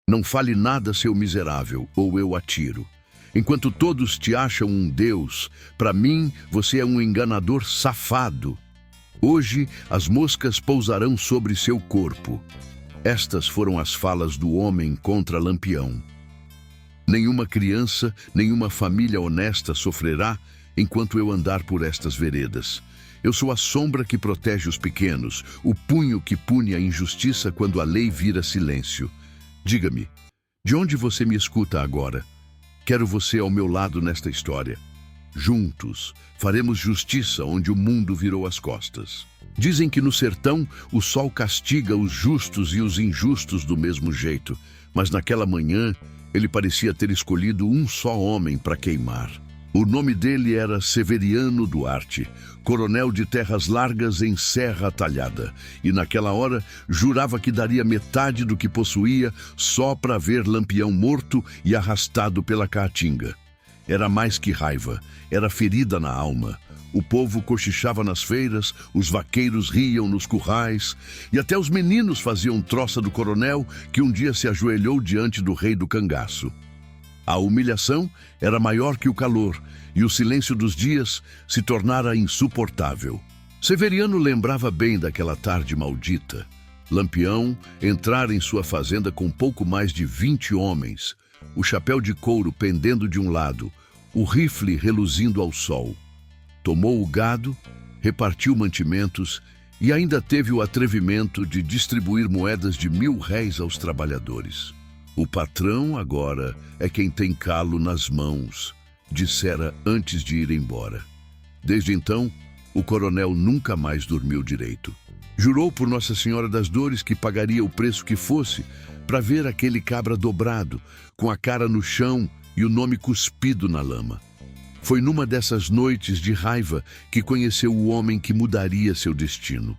Não fale nada, seu miserável, ou eu atiro. Enquanto todos te acham um deus, para mim você é um enganador safado. Hoje as moscas pousarão sobre seu corpo. Estas foram as falas do homem contra Lampião. Nenhuma criança, nenhuma família honesta sofrerá enquanto eu andar por estas veredas. Eu sou a sombra que protege os pequenos, o punho que pune a injustiça quando a lei vira silêncio. Diga-me, de onde você me escuta agora? Quero você ao meu lado nesta história. Juntos, faremos justiça onde o mundo virou as costas. Dizem que no sertão o sol castiga os justos e os injustos do mesmo jeito, mas naquela manhã ele parecia ter escolhido um só homem para queimar. O nome dele era Severiano Duarte, coronel de terras largas em Serra Talhada, e naquela hora jurava que daria metade do que possuía só para ver Lampião morto e arrastado pela caatinga. Era mais que raiva, era ferida na alma. O povo cochichava nas feiras, os vaqueiros riam nos currais, e até os meninos faziam troça do coronel que um dia se ajoelhou diante do rei do cangaço. A humilhação era maior que o calor, e o silêncio dos dias se tornara insuportável. Severiano lembrava bem daquela tarde maldita. Lampião entrara em sua fazenda com pouco mais de 20 homens, o chapéu de couro pendendo de um lado, o rifle reluzindo ao sol. Tomou o gado, repartiu mantimentos e ainda teve o atrevimento de distribuir moedas de 1000 réis aos trabalhadores. O patrão agora é quem tem calo nas mãos, dissera antes de ir embora. Desde então, o coronel nunca mais dormiu direito. Jurou por Nossa Senhora das Dores que pagaria o preço que fosse para ver aquele cabra dobrado, com a cara no chão e o nome cuspido na lama. Foi numa dessas noites de raiva que conheceu o homem que mudaria seu destino.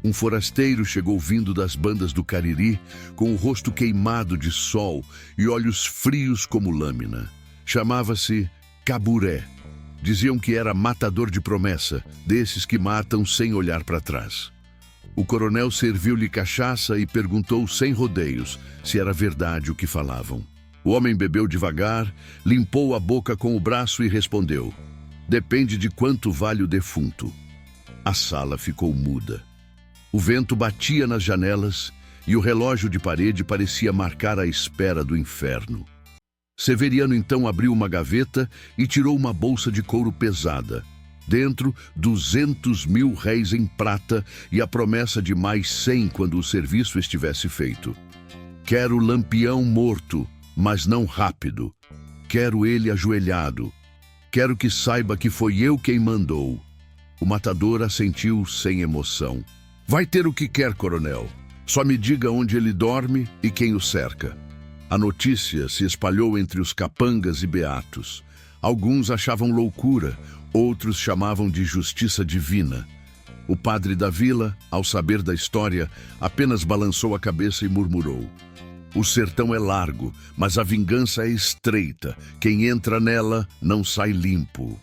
Um forasteiro chegou vindo das bandas do Cariri, com o rosto queimado de sol e olhos frios como lâmina. Chamava-se Caburé. Diziam que era matador de promessa, desses que matam sem olhar para trás. O coronel serviu-lhe cachaça e perguntou sem rodeios se era verdade o que falavam. O homem bebeu devagar, limpou a boca com o braço e respondeu: "Depende de quanto vale o defunto." A sala ficou muda. O vento batia nas janelas e o relógio de parede parecia marcar a espera do inferno. Severiano então abriu uma gaveta e tirou uma bolsa de couro pesada. Dentro, 200.000 réis em prata e a promessa de mais 100 quando o serviço estivesse feito. "Quero Lampião morto, mas não rápido. Quero ele ajoelhado. Quero que saiba que foi eu quem mandou." O matador assentiu sem emoção. "Vai ter o que quer, coronel. Só me diga onde ele dorme e quem o cerca." A notícia se espalhou entre os capangas e beatos. Alguns achavam loucura, outros chamavam de justiça divina. O padre da vila, ao saber da história, apenas balançou a cabeça e murmurou: "O sertão é largo, mas a vingança é estreita. Quem entra nela não sai limpo."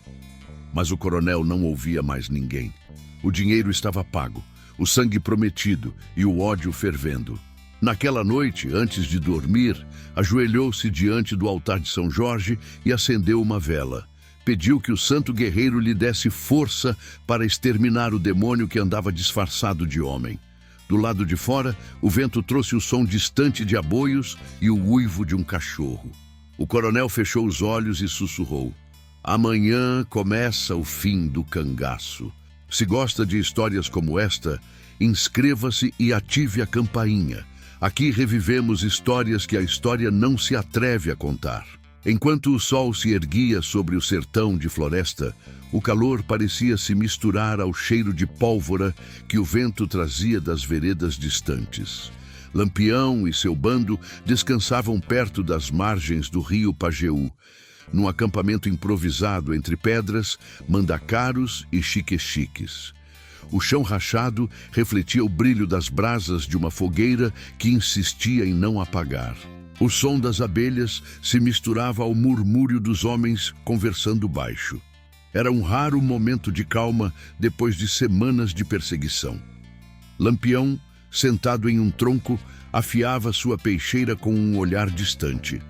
Mas o coronel não ouvia mais ninguém. O dinheiro estava pago, o sangue prometido e o ódio fervendo. Naquela noite, antes de dormir, ajoelhou-se diante do altar de São Jorge e acendeu uma vela. Pediu que o santo guerreiro lhe desse força para exterminar o demônio que andava disfarçado de homem. Do lado de fora, o vento trouxe o som distante de aboios e o uivo de um cachorro. O coronel fechou os olhos e sussurrou: "Amanhã começa o fim do cangaço." Se gosta de histórias como esta, inscreva-se e ative a campainha. Aqui revivemos histórias que a história não se atreve a contar. Enquanto o sol se erguia sobre o sertão de floresta, o calor parecia se misturar ao cheiro de pólvora que o vento trazia das veredas distantes. Lampião e seu bando descansavam perto das margens do rio Pajeú, num acampamento improvisado entre pedras, mandacaros e xique-xiques. O chão rachado refletia o brilho das brasas de uma fogueira que insistia em não apagar. O som das abelhas se misturava ao murmúrio dos homens conversando baixo. Era um raro momento de calma depois de semanas de perseguição. Lampião sentado em um tronco, afiava sua peixeira com um olhar distante.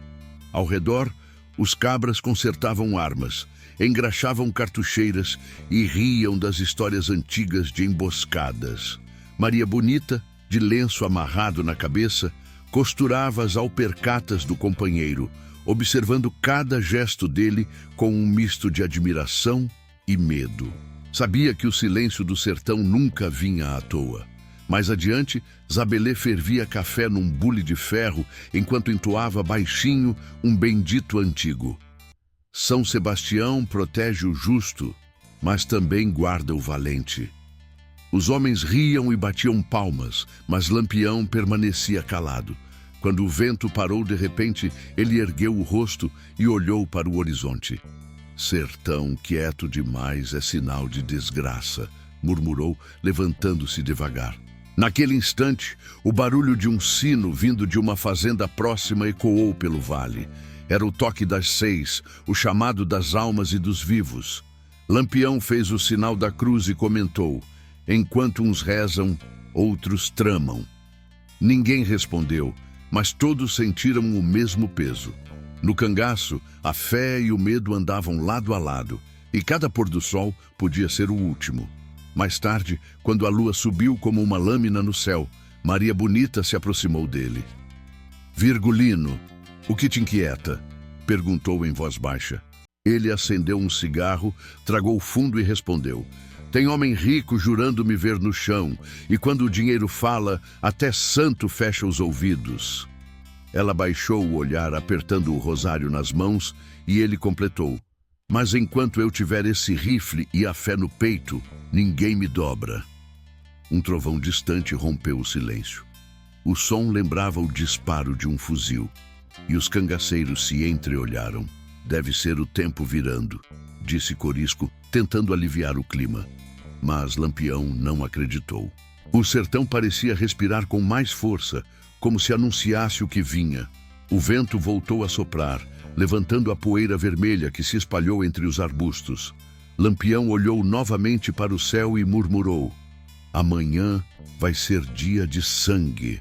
Ao redor, os cabras consertavam armas, engraxavam cartucheiras e riam das histórias antigas de emboscadas. Maria Bonita, de lenço amarrado na cabeça, costurava as alpercatas do companheiro, observando cada gesto dele com um misto de admiração e medo. Sabia que o silêncio do sertão nunca vinha à toa. Mais adiante, Zabelê fervia café num bule de ferro enquanto entoava baixinho um bendito antigo. São Sebastião protege o justo, mas também guarda o valente. Os homens riam e batiam palmas, mas Lampião permanecia calado. Quando o vento parou de repente, ele ergueu o rosto e olhou para o horizonte. Sertão quieto demais é sinal de desgraça, murmurou, levantando-se devagar. Naquele instante, o barulho de um sino vindo de uma fazenda próxima ecoou pelo vale. Era o toque das 6, o chamado das almas e dos vivos. Lampião fez o sinal da cruz e comentou: enquanto uns rezam, outros tramam. Ninguém respondeu, mas todos sentiram o mesmo peso. No cangaço, a fé e o medo andavam lado a lado, e cada pôr do sol podia ser o último. Mais tarde, quando a lua subiu como uma lâmina no céu, Maria Bonita se aproximou dele. Virgulino, o que te inquieta? Perguntou em voz baixa. Ele acendeu um cigarro, tragou fundo e respondeu: tem homem rico jurando me ver no chão, e quando o dinheiro fala, até santo fecha os ouvidos. Ela baixou o olhar, apertando o rosário nas mãos, e ele completou: mas enquanto eu tiver esse rifle e a fé no peito, ninguém me dobra. Um trovão distante rompeu o silêncio. O som lembrava o disparo de um fuzil, e os cangaceiros se entreolharam. Deve ser o tempo virando, disse Corisco, tentando aliviar o clima. Mas Lampião não acreditou. O sertão parecia respirar com mais força, como se anunciasse o que vinha. O vento voltou a soprar, levantando a poeira vermelha que se espalhou entre os arbustos. Lampião olhou novamente para o céu e murmurou: amanhã vai ser dia de sangue.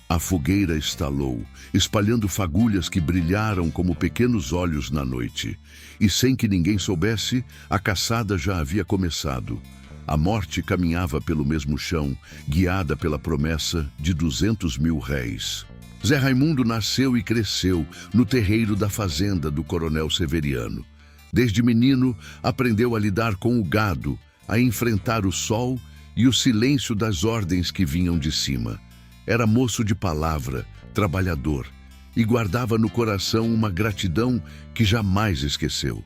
A fogueira estalou, espalhando fagulhas que brilharam como pequenos olhos na noite. E sem que ninguém soubesse, a caçada já havia começado. A morte caminhava pelo mesmo chão, guiada pela promessa de 200 mil réis. Zé Raimundo nasceu e cresceu no terreiro da fazenda do Coronel Severiano. Desde menino, aprendeu a lidar com o gado, a enfrentar o sol e o silêncio das ordens que vinham de cima. Era moço de palavra, trabalhador, e guardava no coração uma gratidão que jamais esqueceu.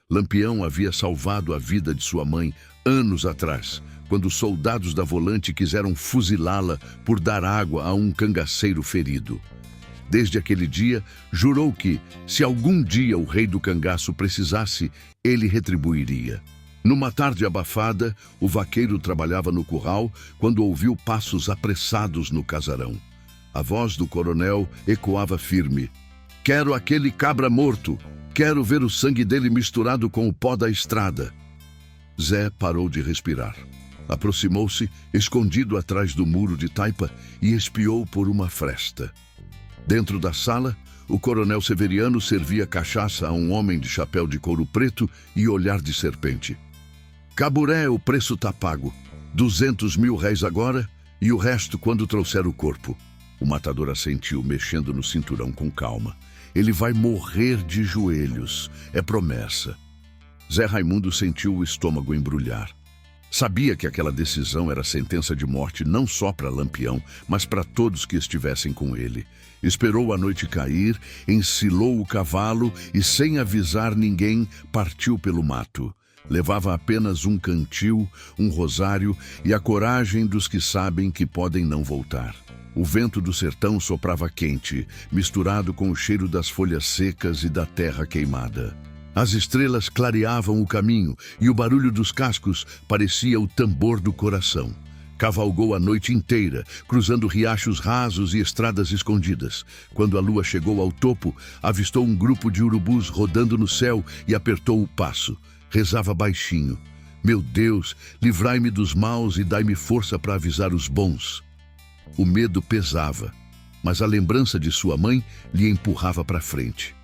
Lampião havia salvado a vida de sua mãe anos atrás, quando os soldados da Volante quiseram fuzilá-la por dar água a um cangaceiro ferido. Desde aquele dia, jurou que, se algum dia o rei do cangaço precisasse, ele retribuiria. Numa tarde abafada, o vaqueiro trabalhava no curral quando ouviu passos apressados no casarão. A voz do coronel ecoava firme: quero aquele cabra morto, quero ver o sangue dele misturado com o pó da estrada. Zé parou de respirar. Aproximou-se, escondido atrás do muro de taipa, e espiou por uma fresta. Dentro da sala, o coronel Severiano servia cachaça a um homem de chapéu de couro preto e olhar de serpente. Caburé, o preço tá pago. 200 mil réis agora e o resto quando trouxer o corpo. O matador assentiu, mexendo no cinturão com calma. Ele vai morrer de joelhos, é promessa. Zé Raimundo sentiu o estômago embrulhar. Sabia que aquela decisão era sentença de morte não só para Lampião, mas para todos que estivessem com ele. Esperou a noite cair, ensilou o cavalo e, sem avisar ninguém, partiu pelo mato. Levava apenas um cantil, um rosário e a coragem dos que sabem que podem não voltar. O vento do sertão soprava quente, misturado com o cheiro das folhas secas e da terra queimada. As estrelas clareavam o caminho e o barulho dos cascos parecia o tambor do coração. Cavalgou a noite inteira, cruzando riachos rasos e estradas escondidas. Quando a lua chegou ao topo, avistou um grupo de urubus rodando no céu e apertou o passo. Rezava baixinho: meu Deus, livrai-me dos maus e dai-me força para avisar os bons. O medo pesava, mas a lembrança de sua mãe lhe empurrava para frente.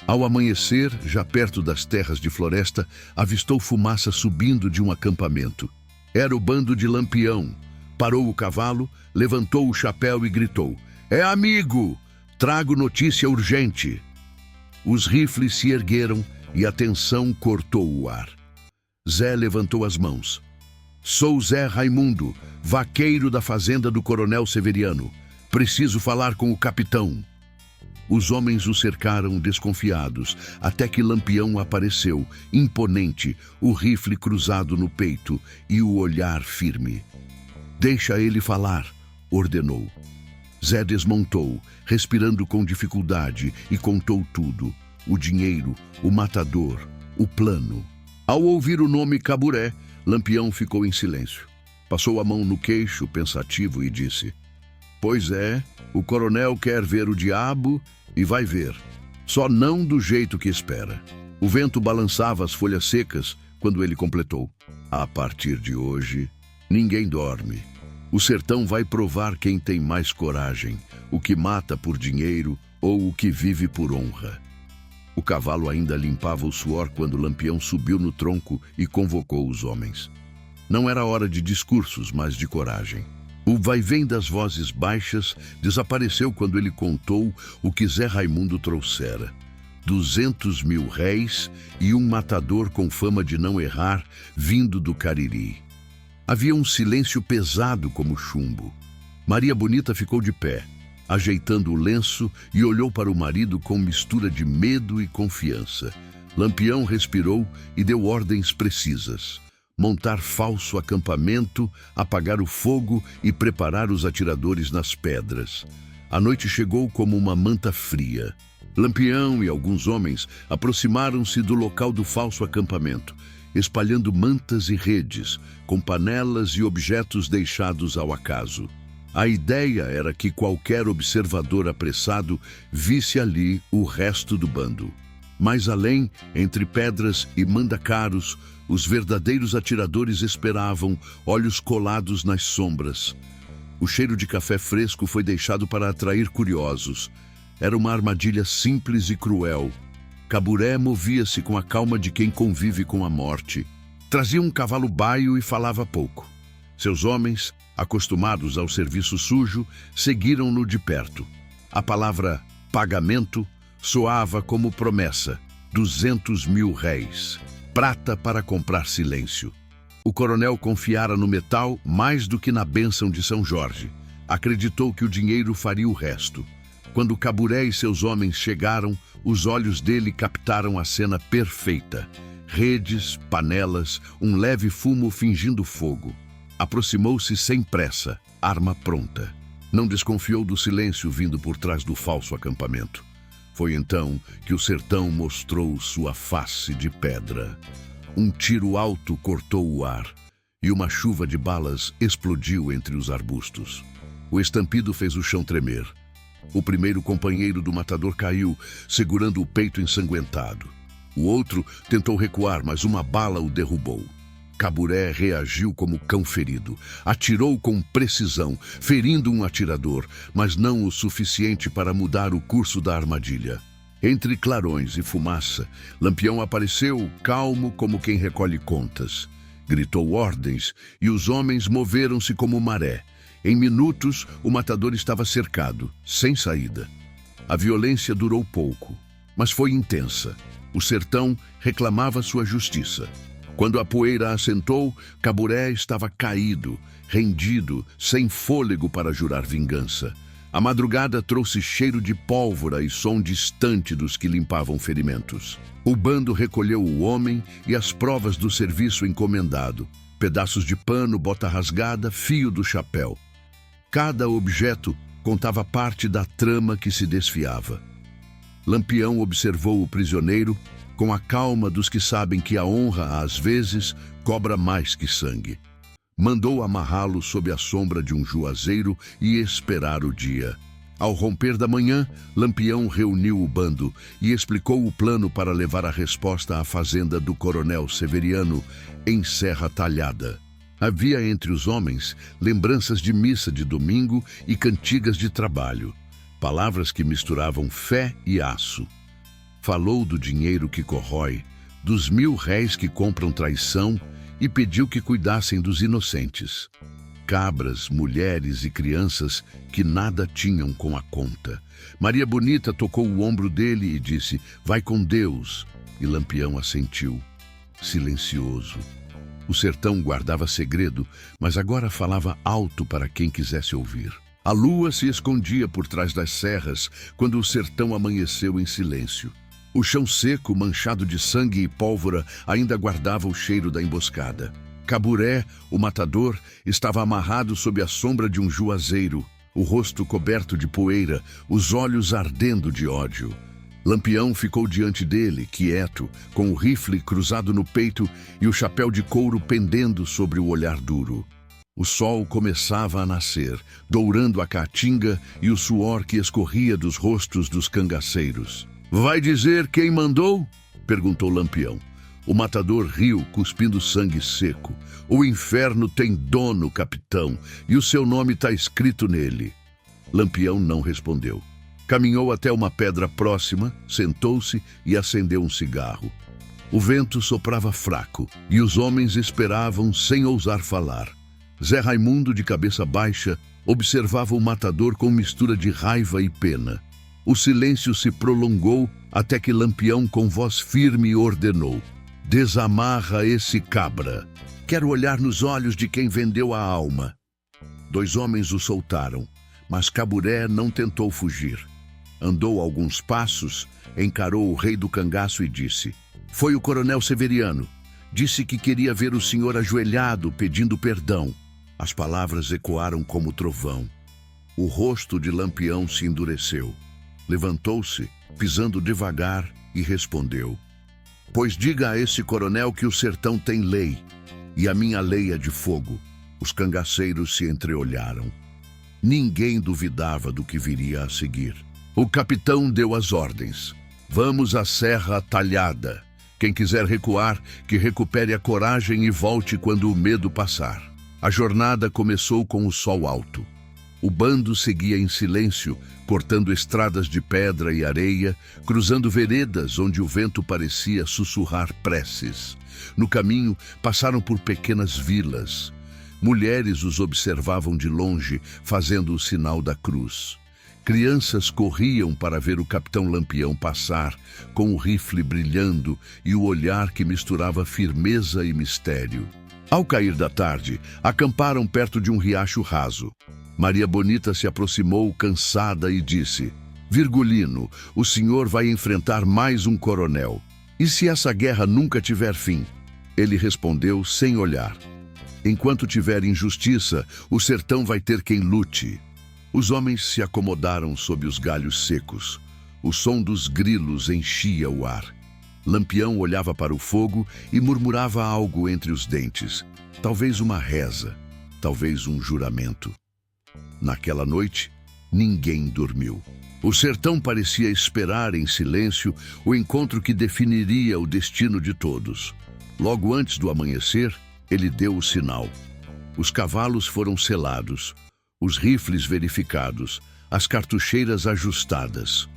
Ao amanhecer, já perto das terras de floresta, avistou fumaça subindo de um acampamento. Era o bando de Lampião. Parou o cavalo, levantou o chapéu e gritou: "É amigo! Trago notícia urgente!" Os rifles se ergueram e a tensão cortou o ar. Zé levantou as mãos. "Sou Zé Raimundo, vaqueiro da fazenda do Coronel Severiano. Preciso falar com o capitão." Os homens o cercaram desconfiados, até que Lampião apareceu, imponente, o rifle cruzado no peito e o olhar firme. "Deixa ele falar", ordenou. Zé desmontou, respirando com dificuldade, e contou tudo: o dinheiro, o matador, o plano. Ao ouvir o nome Caburé, Lampião ficou em silêncio. Passou a mão no queixo, pensativo, e disse: "Pois é, o coronel quer ver o diabo e vai ver. Só não do jeito que espera." O vento balançava as folhas secas quando ele completou: "A partir de hoje, ninguém dorme. O sertão vai provar quem tem mais coragem, o que mata por dinheiro ou o que vive por honra." O cavalo ainda limpava o suor quando Lampião subiu no tronco e convocou os homens. Não era hora de discursos, mas de coragem. O vai-vem das vozes baixas desapareceu quando ele contou o que Zé Raimundo trouxera: 200 mil réis e um matador com fama de não errar, vindo do Cariri. Havia um silêncio pesado como chumbo. Maria Bonita ficou de pé, ajeitando o lenço, e olhou para o marido com mistura de medo e confiança. Lampião respirou e deu ordens precisas: montar falso acampamento, apagar o fogo e preparar os atiradores nas pedras. A noite chegou como uma manta fria. Lampião e alguns homens aproximaram-se do local do falso acampamento, espalhando mantas e redes, com panelas e objetos deixados ao acaso. A ideia era que qualquer observador apressado visse ali o resto do bando. Mais além, entre pedras e mandacaros, os verdadeiros atiradores esperavam, olhos colados nas sombras. O cheiro de café fresco foi deixado para atrair curiosos. Era uma armadilha simples e cruel. Caburé movia-se com a calma de quem convive com a morte. Trazia um cavalo baio e falava pouco. Seus homens, acostumados ao serviço sujo, seguiram-no de perto. A palavra pagamento soava como promessa: 200 mil réis, prata para comprar silêncio. O coronel confiara no metal mais do que na bênção de São Jorge. Acreditou que o dinheiro faria o resto. Quando Caburé e seus homens chegaram, os olhos dele captaram a cena perfeita: redes, panelas, um leve fumo fingindo fogo. Aproximou-se sem pressa, arma pronta. Não desconfiou do silêncio vindo por trás do falso acampamento. Foi então que o sertão mostrou sua face de pedra. Um tiro alto cortou o ar e uma chuva de balas explodiu entre os arbustos. O estampido fez o chão tremer. O primeiro companheiro do matador caiu, segurando o peito ensanguentado. O outro tentou recuar, mas uma bala o derrubou. Caburé reagiu como cão ferido. Atirou com precisão, ferindo um atirador, mas não o suficiente para mudar o curso da armadilha. Entre clarões e fumaça, Lampião apareceu, calmo como quem recolhe contas. Gritou ordens e os homens moveram-se como maré. Em minutos, o matador estava cercado, sem saída. A violência durou pouco, mas foi intensa. O sertão reclamava sua justiça. Quando a poeira assentou, Caburé estava caído, rendido, sem fôlego para jurar vingança. A madrugada trouxe cheiro de pólvora e som distante dos que limpavam ferimentos. O bando recolheu o homem e as provas do serviço encomendado: pedaços de pano, bota rasgada, fio do chapéu. Cada objeto contava parte da trama que se desfiava. Lampião observou o prisioneiro com a calma dos que sabem que a honra, às vezes, cobra mais que sangue. Mandou amarrá-lo sob a sombra de um juazeiro e esperar o dia. Ao romper da manhã, Lampião reuniu o bando e explicou o plano para levar a resposta à fazenda do Coronel Severiano, em Serra Talhada. Havia entre os homens lembranças de missa de domingo e cantigas de trabalho, palavras que misturavam fé e aço. Falou do dinheiro que corrói, dos 1000 réis que compram traição e pediu que cuidassem dos inocentes. Cabras, mulheres e crianças que nada tinham com a conta. Maria Bonita tocou o ombro dele e disse: "Vai com Deus." E Lampião assentiu, silencioso. O sertão guardava segredo, mas agora falava alto para quem quisesse ouvir. A lua se escondia por trás das serras quando o sertão amanheceu em silêncio. O chão seco, manchado de sangue e pólvora, ainda guardava o cheiro da emboscada. Caburé, o matador, estava amarrado sob a sombra de um juazeiro, o rosto coberto de poeira, os olhos ardendo de ódio. Lampião ficou diante dele, quieto, com o rifle cruzado no peito e o chapéu de couro pendendo sobre o olhar duro. O sol começava a nascer, dourando a caatinga e o suor que escorria dos rostos dos cangaceiros. "Vai dizer quem mandou?" perguntou Lampião. O matador riu, cuspindo sangue seco. "O inferno tem dono, capitão, e o seu nome está escrito nele." Lampião não respondeu. Caminhou até uma pedra próxima, sentou-se e acendeu um cigarro. O vento soprava fraco e os homens esperavam sem ousar falar. Zé Raimundo, de cabeça baixa, observava o matador com mistura de raiva e pena. O silêncio se prolongou até que Lampião, com voz firme, ordenou: "Desamarra esse cabra. Quero olhar nos olhos de quem vendeu a alma." 2 homens o soltaram, mas Caburé não tentou fugir. Andou alguns passos, encarou o rei do cangaço e disse: "Foi o coronel Severiano. Disse que queria ver o senhor ajoelhado pedindo perdão." As palavras ecoaram como trovão. O rosto de Lampião se endureceu. Levantou-se, pisando devagar, e respondeu: "Pois diga a esse coronel que o sertão tem lei, e a minha lei é de fogo." Os cangaceiros se entreolharam. Ninguém duvidava do que viria a seguir. O capitão deu as ordens: "Vamos à Serra Talhada. Quem quiser recuar, que recupere a coragem e volte quando o medo passar." A jornada começou com o sol alto. O bando seguia em silêncio, cortando estradas de pedra e areia, cruzando veredas onde o vento parecia sussurrar preces. No caminho, passaram por pequenas vilas. Mulheres os observavam de longe, fazendo o sinal da cruz. Crianças corriam para ver o capitão Lampião passar, com o rifle brilhando e o olhar que misturava firmeza e mistério. Ao cair da tarde, acamparam perto de um riacho raso. Maria Bonita se aproximou, cansada, e disse: "Virgulino, o senhor vai enfrentar mais um coronel. E se essa guerra nunca tiver fim?" Ele respondeu sem olhar: "Enquanto tiver injustiça, o sertão vai ter quem lute." Os homens se acomodaram sob os galhos secos. O som dos grilos enchia o ar. Lampião olhava para o fogo e murmurava algo entre os dentes. Talvez uma reza, talvez um juramento. Naquela noite, ninguém dormiu. O sertão parecia esperar em silêncio o encontro que definiria o destino de todos. Logo antes do amanhecer, ele deu o sinal. Os cavalos foram selados, os rifles verificados, as cartucheiras ajustadas.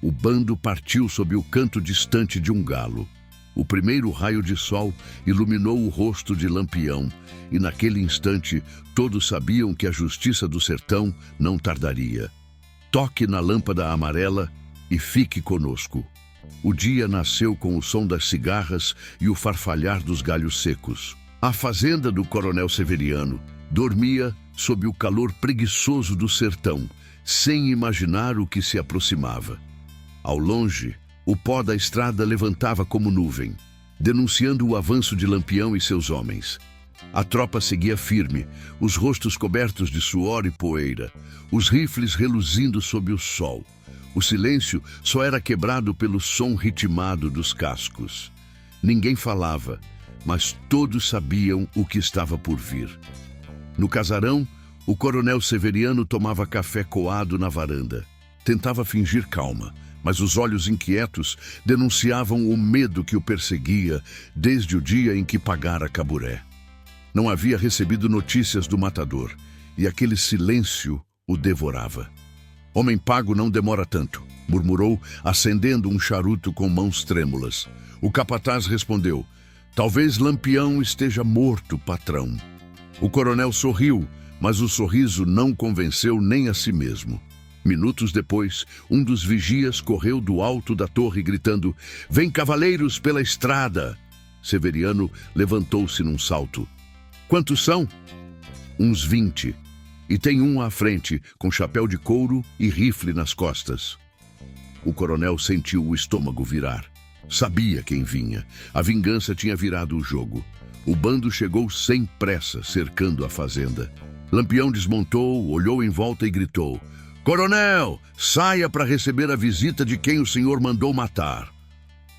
O bando partiu sob o canto distante de um galo. O primeiro raio de sol iluminou o rosto de Lampião, e naquele instante todos sabiam que a justiça do sertão não tardaria. Toque na lâmpada amarela e fique conosco. O dia nasceu com o som das cigarras e o farfalhar dos galhos secos. A fazenda do coronel Severiano dormia sob o calor preguiçoso do sertão, sem imaginar o que se aproximava. Ao longe, o pó da estrada levantava como nuvem, denunciando o avanço de Lampião e seus homens. A tropa seguia firme, os rostos cobertos de suor e poeira, os rifles reluzindo sob o sol. O silêncio só era quebrado pelo som ritmado dos cascos. Ninguém falava, mas todos sabiam o que estava por vir. No casarão, o coronel Severiano tomava café coado na varanda. Tentava fingir calma, mas os olhos inquietos denunciavam o medo que o perseguia desde o dia em que pagara Caburé. Não havia recebido notícias do matador, e aquele silêncio o devorava. Homem pago não demora tanto, murmurou, acendendo um charuto com mãos trêmulas. O capataz respondeu: talvez Lampião esteja morto, patrão. O coronel sorriu, mas o sorriso não convenceu nem a si mesmo. Minutos depois, um dos vigias correu do alto da torre gritando: vem cavaleiros pela estrada! Severiano levantou-se num salto. Quantos são? Uns 20. E tem um à frente, com chapéu de couro e rifle nas costas. O coronel sentiu o estômago virar. Sabia quem vinha. A vingança tinha virado o jogo. O bando chegou sem pressa, cercando a fazenda. Lampião desmontou, olhou em volta e gritou: coronel, saia para receber a visita de quem o senhor mandou matar.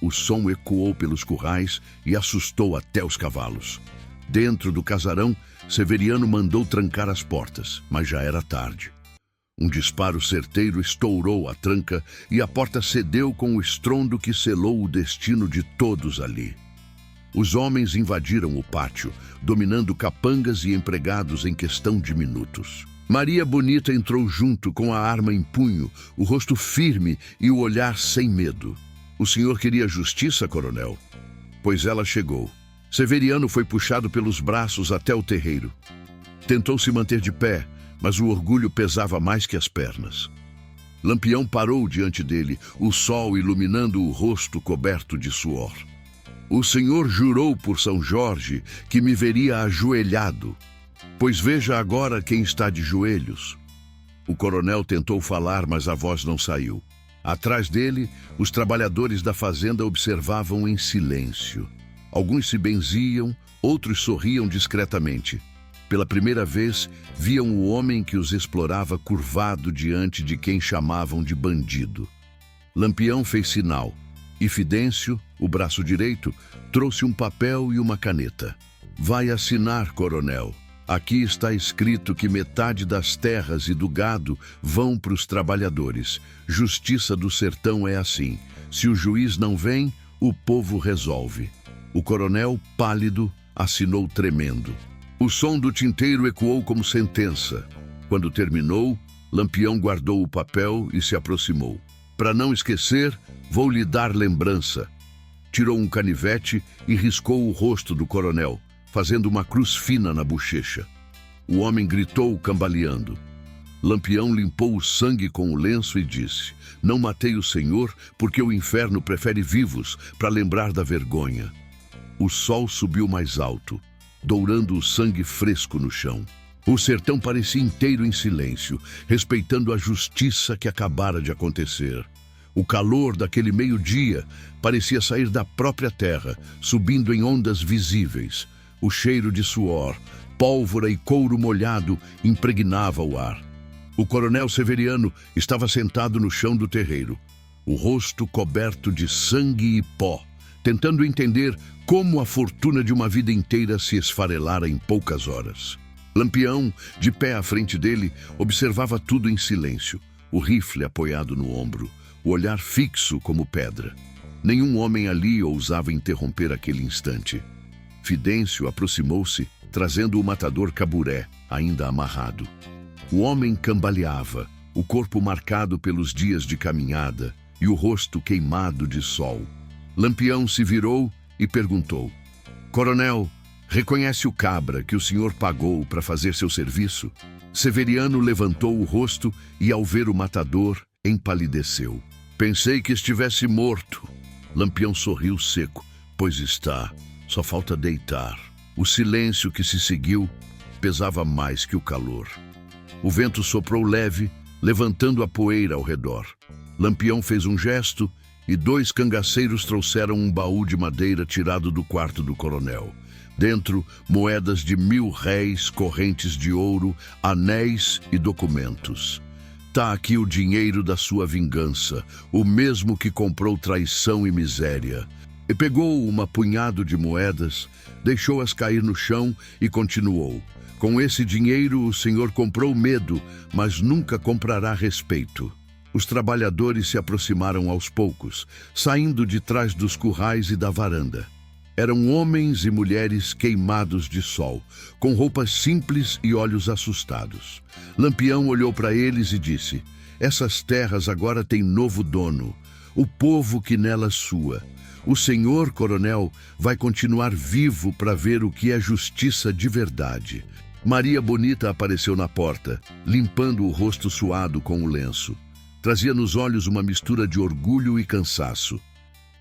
O som ecoou pelos currais e assustou até os cavalos. Dentro do casarão, Severiano mandou trancar as portas, mas já era tarde. Um disparo certeiro estourou a tranca e a porta cedeu com o estrondo que selou o destino de todos ali. Os homens invadiram o pátio, dominando capangas e empregados em questão de minutos. Maria Bonita entrou junto com a arma em punho, o rosto firme e o olhar sem medo. O senhor queria justiça, coronel? Pois ela chegou. Severiano foi puxado pelos braços até o terreiro. Tentou se manter de pé, mas o orgulho pesava mais que as pernas. Lampião parou diante dele, o sol iluminando o rosto coberto de suor. O senhor jurou por São Jorge que me veria ajoelhado. Pois veja agora quem está de joelhos. O coronel tentou falar, mas a voz não saiu. Atrás dele, os trabalhadores da fazenda observavam em silêncio. Alguns se benziam, outros sorriam discretamente. Pela primeira vez, viam o homem que os explorava curvado diante de quem chamavam de bandido. Lampião fez sinal, e Fidêncio, o braço direito, trouxe um papel e uma caneta. Vai assinar, coronel. Aqui está escrito que metade das terras e do gado vão para os trabalhadores. Justiça do sertão é assim. Se o juiz não vem, o povo resolve. O coronel, pálido, assinou tremendo. O som do tinteiro ecoou como sentença. Quando terminou, Lampião guardou o papel e se aproximou. Para não esquecer, vou lhe dar lembrança. Tirou um canivete e riscou o rosto do coronel, fazendo uma cruz fina na bochecha. O homem gritou, cambaleando. Lampião limpou o sangue com o lenço e disse: não matei o senhor porque o inferno prefere vivos para lembrar da vergonha. O sol subiu mais alto, dourando o sangue fresco no chão. O sertão parecia inteiro em silêncio, respeitando a justiça que acabara de acontecer. O calor daquele meio-dia parecia sair da própria terra, subindo em ondas visíveis. O cheiro de suor, pólvora e couro molhado impregnava o ar. O coronel Severiano estava sentado no chão do terreiro, o rosto coberto de sangue e pó, tentando entender como a fortuna de uma vida inteira se esfarelara em poucas horas. Lampião, de pé à frente dele, observava tudo em silêncio, o rifle apoiado no ombro, o olhar fixo como pedra. Nenhum homem ali ousava interromper aquele instante. Fidêncio aproximou-se, trazendo o matador Caburé, ainda amarrado. O homem cambaleava, o corpo marcado pelos dias de caminhada e o rosto queimado de sol. Lampião se virou e perguntou: coronel, reconhece o cabra que o senhor pagou para fazer seu serviço? Severiano levantou o rosto e, ao ver o matador, empalideceu. Pensei que estivesse morto. Lampião sorriu seco. Pois está, só falta deitar. O silêncio que se seguiu pesava mais que o calor. O vento soprou leve, levantando a poeira ao redor. Lampião fez um gesto e 2 cangaceiros trouxeram um baú de madeira tirado do quarto do coronel. Dentro, moedas de 1000 réis, correntes de ouro, anéis e documentos. Tá aqui o dinheiro da sua vingança, o mesmo que comprou traição e miséria. E pegou uma punhado de moedas, deixou-as cair no chão e continuou: com esse dinheiro o senhor comprou medo, mas nunca comprará respeito. Os trabalhadores se aproximaram aos poucos, saindo de trás dos currais e da varanda. Eram homens e mulheres queimados de sol, com roupas simples e olhos assustados. Lampião olhou para eles e disse: essas terras agora têm novo dono, o povo que nelas sua. O senhor, coronel, vai continuar vivo para ver o que é justiça de verdade. Maria Bonita apareceu na porta, limpando o rosto suado com o lenço. Trazia nos olhos uma mistura de orgulho e cansaço.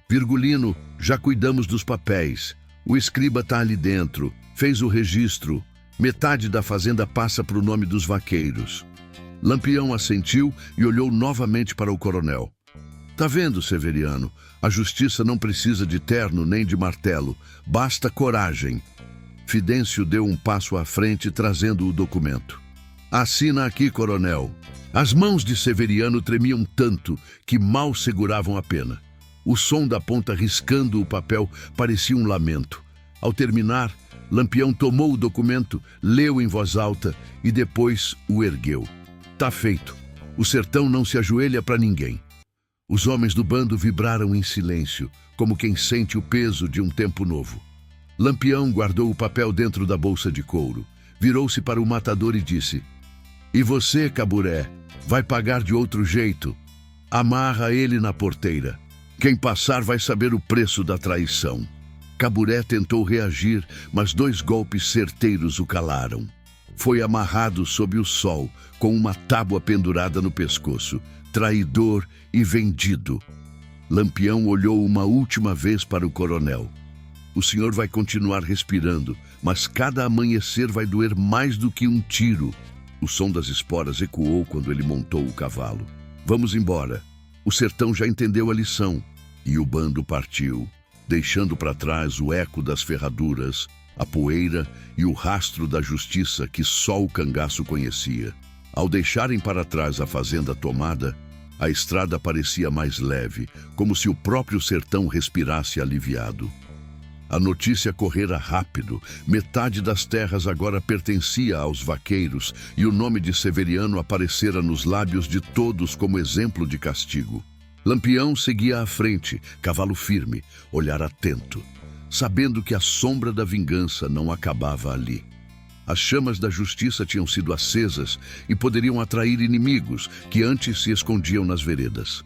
Virgulino, já cuidamos dos papéis. O escriba está ali dentro, fez o registro. Metade da fazenda passa para o nome dos vaqueiros. Lampião assentiu e olhou novamente para o coronel. Tá vendo, Severiano? A justiça não precisa de terno nem de martelo. Basta coragem. Fidêncio deu um passo à frente, trazendo o documento. Assina aqui, coronel. As mãos de Severiano tremiam tanto que mal seguravam a pena. O som da ponta riscando o papel parecia um lamento. Ao terminar, Lampião tomou o documento, leu em voz alta e depois o ergueu. Tá feito. O sertão não se ajoelha para ninguém. Os homens do bando vibraram em silêncio, como quem sente o peso de um tempo novo. Lampião guardou o papel dentro da bolsa de couro, virou-se para o matador e disse: e você, Caburé, vai pagar de outro jeito. Amarra ele na porteira. Quem passar vai saber o preço da traição. Caburé tentou reagir, mas 2 golpes certeiros o calaram. Foi amarrado sob o sol, com uma tábua pendurada no pescoço, traidor e vendido. Lampião olhou uma última vez para o coronel. O senhor vai continuar respirando, mas cada amanhecer vai doer mais do que um tiro. O som das esporas ecoou quando ele montou o cavalo. Vamos embora. O sertão já entendeu a lição. E o bando partiu, deixando para trás o eco das ferraduras, a poeira e o rastro da justiça que só o cangaço conhecia. Ao deixarem para trás a fazenda tomada, a estrada parecia mais leve, como se o próprio sertão respirasse aliviado. A notícia correra rápido. Metade das terras agora pertencia aos vaqueiros e o nome de Severiano aparecera nos lábios de todos como exemplo de castigo. Lampião seguia à frente, cavalo firme, olhar atento, sabendo que a sombra da vingança não acabava ali. As chamas da justiça tinham sido acesas e poderiam atrair inimigos que antes se escondiam nas veredas.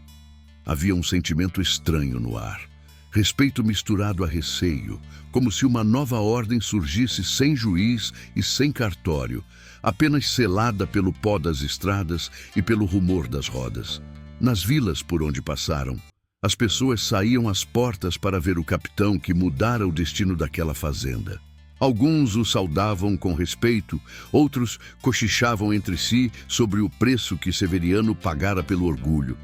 Havia um sentimento estranho no ar. Respeito misturado a receio, como se uma nova ordem surgisse sem juiz e sem cartório, apenas selada pelo pó das estradas e pelo rumor das rodas. Nas vilas por onde passaram, as pessoas saíam às portas para ver o capitão que mudara o destino daquela fazenda. Alguns o saudavam com respeito, outros cochichavam entre si sobre o preço que Severiano pagara pelo orgulho.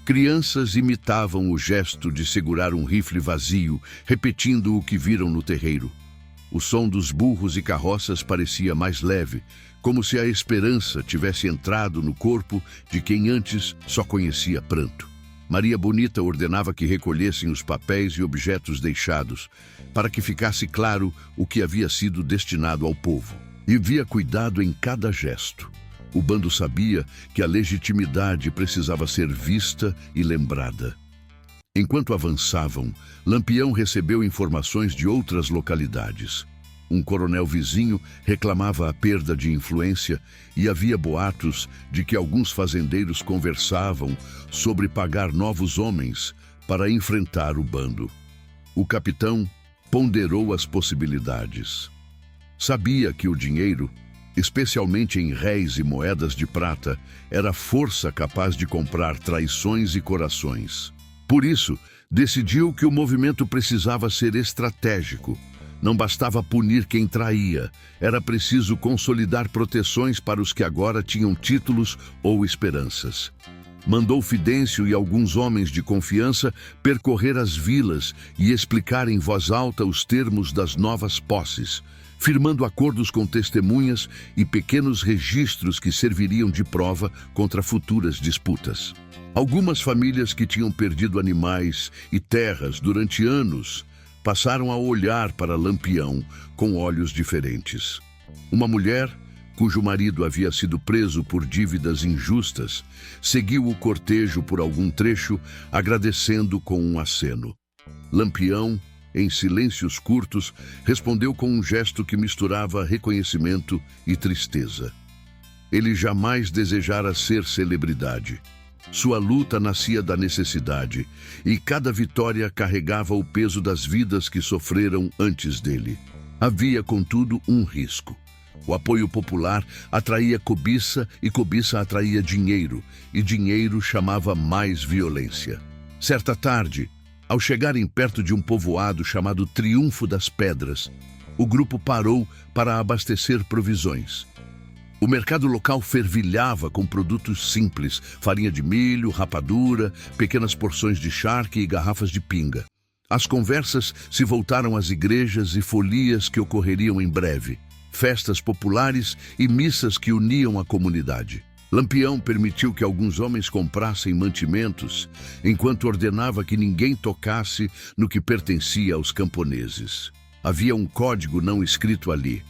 Crianças imitavam o gesto de segurar um rifle vazio, repetindo o que viram no terreiro. O som dos burros e carroças parecia mais leve, como se a esperança tivesse entrado no corpo de quem antes só conhecia pranto. Maria Bonita ordenava que recolhessem os papéis e objetos deixados, para que ficasse claro o que havia sido destinado ao povo. E via cuidado em cada gesto. O bando sabia que a legitimidade precisava ser vista e lembrada. Enquanto avançavam, Lampião recebeu informações de outras localidades. Um coronel vizinho reclamava a perda de influência e havia boatos de que alguns fazendeiros conversavam sobre pagar novos homens para enfrentar o bando. O capitão ponderou as possibilidades. Sabia que o dinheiro, especialmente em réis e moedas de prata, era força capaz de comprar traições e corações. Por isso, decidiu que o movimento precisava ser estratégico. Não bastava punir quem traía, era preciso consolidar proteções para os que agora tinham títulos ou esperanças. Mandou Fidêncio e alguns homens de confiança percorrer as vilas e explicar em voz alta os termos das novas posses, firmando acordos com testemunhas e pequenos registros que serviriam de prova contra futuras disputas. Algumas famílias que tinham perdido animais e terras durante anos passaram a olhar para Lampião com olhos diferentes. Uma mulher, cujo marido havia sido preso por dívidas injustas, seguiu o cortejo por algum trecho, agradecendo com um aceno. Lampião em silêncios curtos, respondeu com um gesto que misturava reconhecimento e tristeza. Ele jamais desejara ser celebridade. Sua luta nascia da necessidade, e cada vitória carregava o peso das vidas que sofreram antes dele. Havia, contudo, um risco. O apoio popular atraía cobiça e cobiça atraía dinheiro, e dinheiro chamava mais violência. Certa tarde, ao chegarem perto de um povoado chamado Triunfo das Pedras, o grupo parou para abastecer provisões. O mercado local fervilhava com produtos simples, farinha de milho, rapadura, pequenas porções de charque e garrafas de pinga. As conversas se voltaram às igrejas e folias que ocorreriam em breve, festas populares e missas que uniam a comunidade. Lampião permitiu que alguns homens comprassem mantimentos, enquanto ordenava que ninguém tocasse no que pertencia aos camponeses. Havia um código não escrito ali: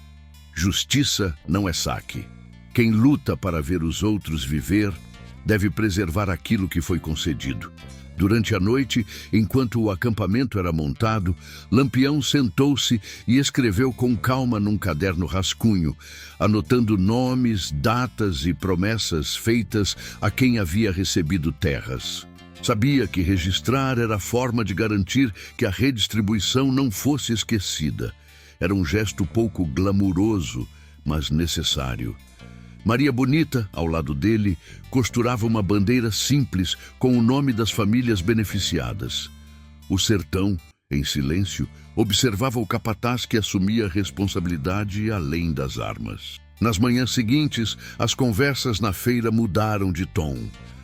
justiça não é saque. Quem luta para ver os outros viver deve preservar aquilo que foi concedido. Durante a noite, enquanto o acampamento era montado, Lampião sentou-se e escreveu com calma num caderno rascunho, anotando nomes, datas e promessas feitas a quem havia recebido terras. Sabia que registrar era a forma de garantir que a redistribuição não fosse esquecida. Era um gesto pouco glamuroso, mas necessário. Maria Bonita, ao lado dele, costurava uma bandeira simples com o nome das famílias beneficiadas. O sertão, em silêncio, observava o capataz que assumia a responsabilidade além das armas. Nas manhãs seguintes, as conversas na feira mudaram de tom.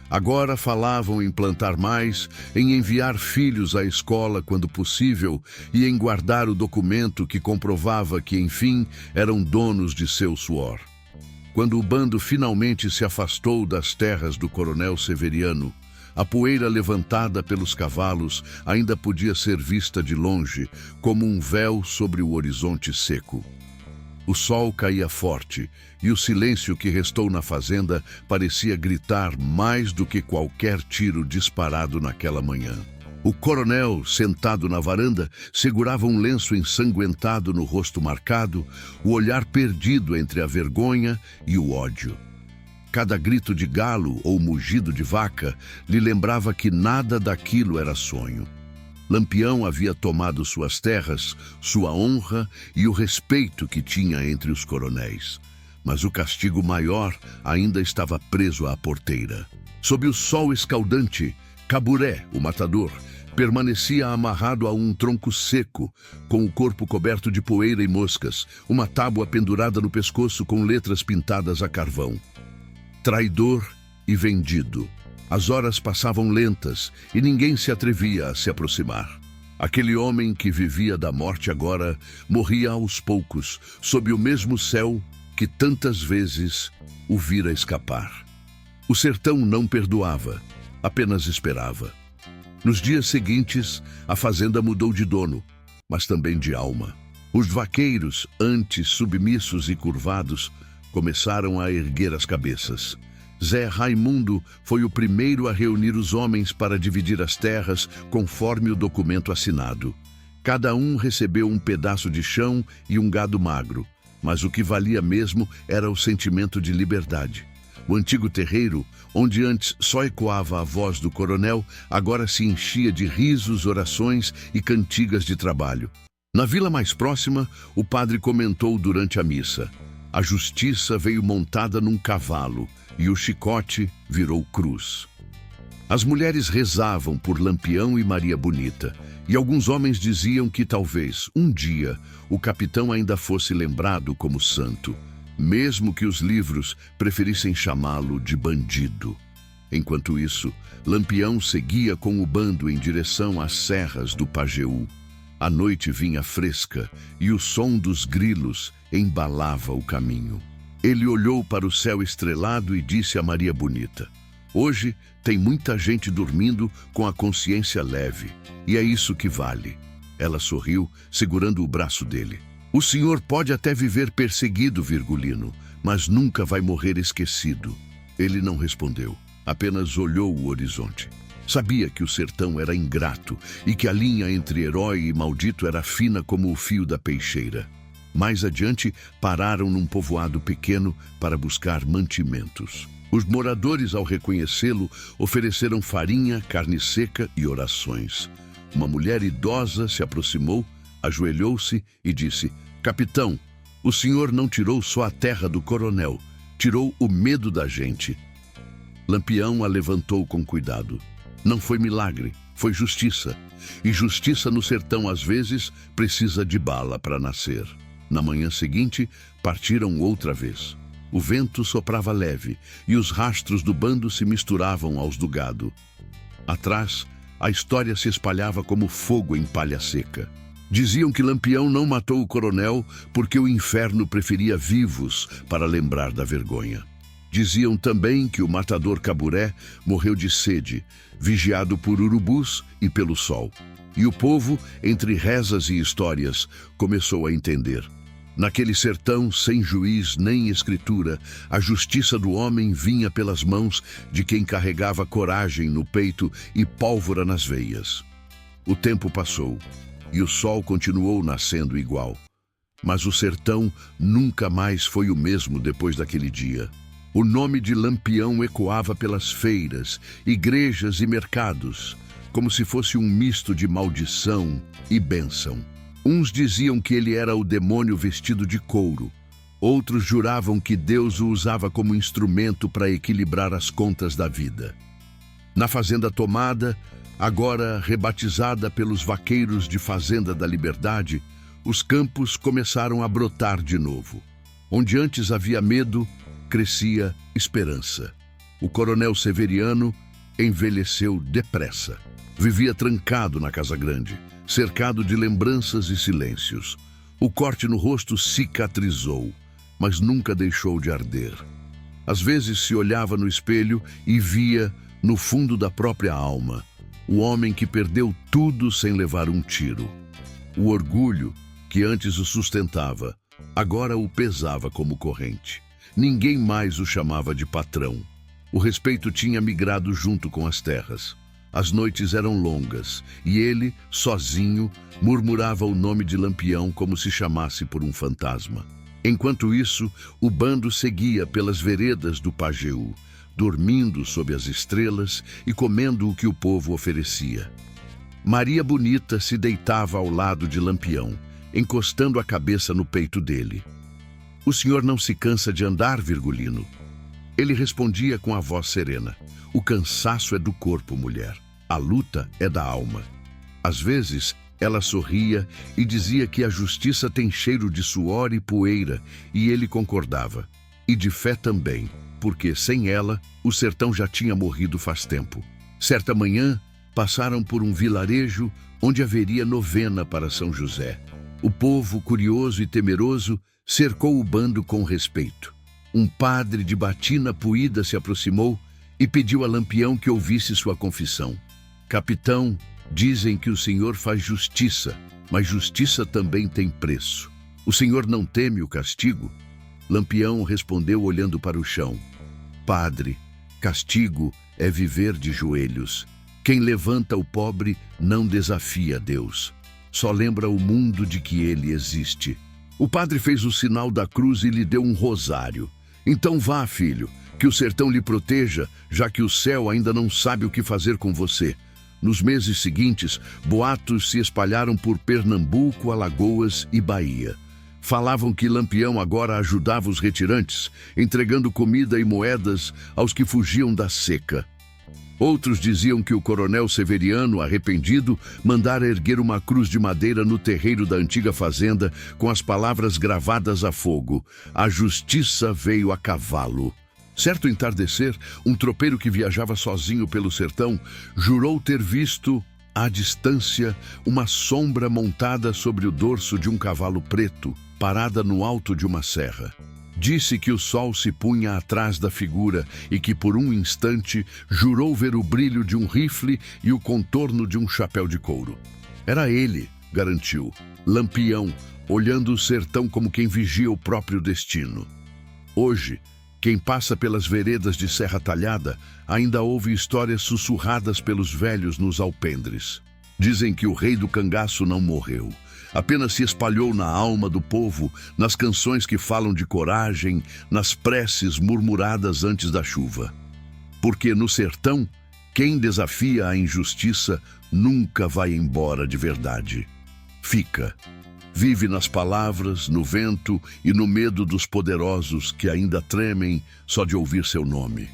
Agora falavam em plantar mais, em enviar filhos à escola quando possível e em guardar o documento que comprovava que, enfim, eram donos de seu suor. Quando o bando finalmente se afastou das terras do coronel Severiano, a poeira levantada pelos cavalos ainda podia ser vista de longe, como um véu sobre o horizonte seco. O sol caía forte, e o silêncio que restou na fazenda parecia gritar mais do que qualquer tiro disparado naquela manhã. O coronel, sentado na varanda, segurava um lenço ensanguentado no rosto marcado, o olhar perdido entre a vergonha e o ódio. Cada grito de galo ou mugido de vaca lhe lembrava que nada daquilo era sonho. Lampião havia tomado suas terras, sua honra e o respeito que tinha entre os coronéis. Mas o castigo maior ainda estava preso à porteira. Sob o sol escaldante, Caburé, o matador, permanecia amarrado a um tronco seco, com o corpo coberto de poeira e moscas, uma tábua pendurada no pescoço com letras pintadas a carvão. Traidor e vendido. As horas passavam lentas e ninguém se atrevia a se aproximar. Aquele homem que vivia da morte agora morria aos poucos, sob o mesmo céu que tantas vezes o vira escapar. O sertão não perdoava, apenas esperava. Nos dias seguintes, a fazenda mudou de dono, mas também de alma. Os vaqueiros, antes submissos e curvados, começaram a erguer as cabeças. Zé Raimundo foi o primeiro a reunir os homens para dividir as terras conforme o documento assinado. Cada um recebeu um pedaço de chão e um gado magro, mas o que valia mesmo era o sentimento de liberdade. O antigo terreiro, onde antes só ecoava a voz do coronel, agora se enchia de risos, orações e cantigas de trabalho. Na vila mais próxima, o padre comentou durante a missa: a justiça veio montada num cavalo e o chicote virou cruz. As mulheres rezavam por Lampião e Maria Bonita, e alguns homens diziam que talvez, um dia, o capitão ainda fosse lembrado como santo, mesmo que os livros preferissem chamá-lo de bandido. Enquanto isso, Lampião seguia com o bando em direção às serras do Pajeú. A noite vinha fresca e o som dos grilos embalava o caminho. Ele olhou para o céu estrelado e disse a Maria Bonita: hoje tem muita gente dormindo com a consciência leve, e é isso que vale. Ela sorriu, segurando o braço dele. O senhor pode até viver perseguido, Virgulino, mas nunca vai morrer esquecido. Ele não respondeu, apenas olhou o horizonte. Sabia que o sertão era ingrato e que a linha entre herói e maldito era fina como o fio da peixeira. Mais adiante, pararam num povoado pequeno para buscar mantimentos. Os moradores, ao reconhecê-lo, ofereceram farinha, carne seca e orações. Uma mulher idosa se aproximou, ajoelhou-se e disse: "Capitão, o senhor não tirou só a terra do coronel, tirou o medo da gente." Lampião a levantou com cuidado. Não foi milagre, foi justiça. E justiça no sertão, às vezes, precisa de bala para nascer. Na manhã seguinte, partiram outra vez. O vento soprava leve e os rastros do bando se misturavam aos do gado. Atrás, a história se espalhava como fogo em palha seca. Diziam que Lampião não matou o coronel porque o inferno preferia vivos para lembrar da vergonha. Diziam também que o matador Caburé morreu de sede, vigiado por urubus e pelo sol. E o povo, entre rezas e histórias, começou a entender. Naquele sertão, sem juiz nem escritura, a justiça do homem vinha pelas mãos de quem carregava coragem no peito e pólvora nas veias. O tempo passou e o sol continuou nascendo igual. Mas o sertão nunca mais foi o mesmo depois daquele dia. O nome de Lampião ecoava pelas feiras, igrejas e mercados, como se fosse um misto de maldição e bênção. Uns diziam que ele era o demônio vestido de couro. Outros juravam que Deus o usava como instrumento para equilibrar as contas da vida. Na Fazenda Tomada, agora rebatizada pelos vaqueiros de Fazenda da Liberdade, os campos começaram a brotar de novo. Onde antes havia medo, crescia esperança. O coronel Severiano envelheceu depressa. Vivia trancado na casa grande, cercado de lembranças e silêncios. O corte no rosto cicatrizou, mas nunca deixou de arder. Às vezes se olhava no espelho e via, no fundo da própria alma, o homem que perdeu tudo sem levar um tiro. O orgulho, que antes o sustentava, agora o pesava como corrente. Ninguém mais o chamava de patrão. O respeito tinha migrado junto com as terras. As noites eram longas e ele, sozinho, murmurava o nome de Lampião como se chamasse por um fantasma. Enquanto isso, o bando seguia pelas veredas do Pajeú, dormindo sob as estrelas e comendo o que o povo oferecia. Maria Bonita se deitava ao lado de Lampião, encostando a cabeça no peito dele. "O senhor não se cansa de andar, Virgulino?" Ele respondia com a voz serena: "O cansaço é do corpo, mulher. A luta é da alma." Às vezes, ela sorria e dizia que a justiça tem cheiro de suor e poeira, e ele concordava. E de fé também, porque sem ela, o sertão já tinha morrido faz tempo. Certa manhã, passaram por um vilarejo onde haveria novena para São José. O povo, curioso e temeroso, cercou o bando com respeito. Um padre de batina puída se aproximou e pediu a Lampião que ouvisse sua confissão. "Capitão, dizem que o senhor faz justiça, mas justiça também tem preço. O senhor não teme o castigo?" Lampião respondeu olhando para o chão: "Padre, castigo é viver de joelhos. Quem levanta o pobre não desafia Deus. Só lembra o mundo de que ele existe." O padre fez o sinal da cruz e lhe deu um rosário. "Então vá, filho, que o sertão lhe proteja, já que o céu ainda não sabe o que fazer com você." Nos meses seguintes, boatos se espalharam por Pernambuco, Alagoas e Bahia. Falavam que Lampião agora ajudava os retirantes, entregando comida e moedas aos que fugiam da seca. Outros diziam que o coronel Severiano, arrependido, mandara erguer uma cruz de madeira no terreiro da antiga fazenda com as palavras gravadas a fogo: "A justiça veio a cavalo." Certo entardecer, um tropeiro que viajava sozinho pelo sertão jurou ter visto, à distância, uma sombra montada sobre o dorso de um cavalo preto, parada no alto de uma serra. Disse que o sol se punha atrás da figura e que, por um instante, jurou ver o brilho de um rifle e o contorno de um chapéu de couro. Era ele, garantiu, Lampião, olhando o sertão como quem vigia o próprio destino. Hoje, Quem passa pelas veredas de Serra Talhada ainda ouve histórias sussurradas pelos velhos nos alpendres. Dizem que o rei do cangaço não morreu, apenas se espalhou na alma do povo, nas canções que falam de coragem, nas preces murmuradas antes da chuva. Porque no sertão, quem desafia a injustiça nunca vai embora de verdade. Fica. Vive nas palavras, no vento e no medo dos poderosos que ainda tremem só de ouvir seu nome.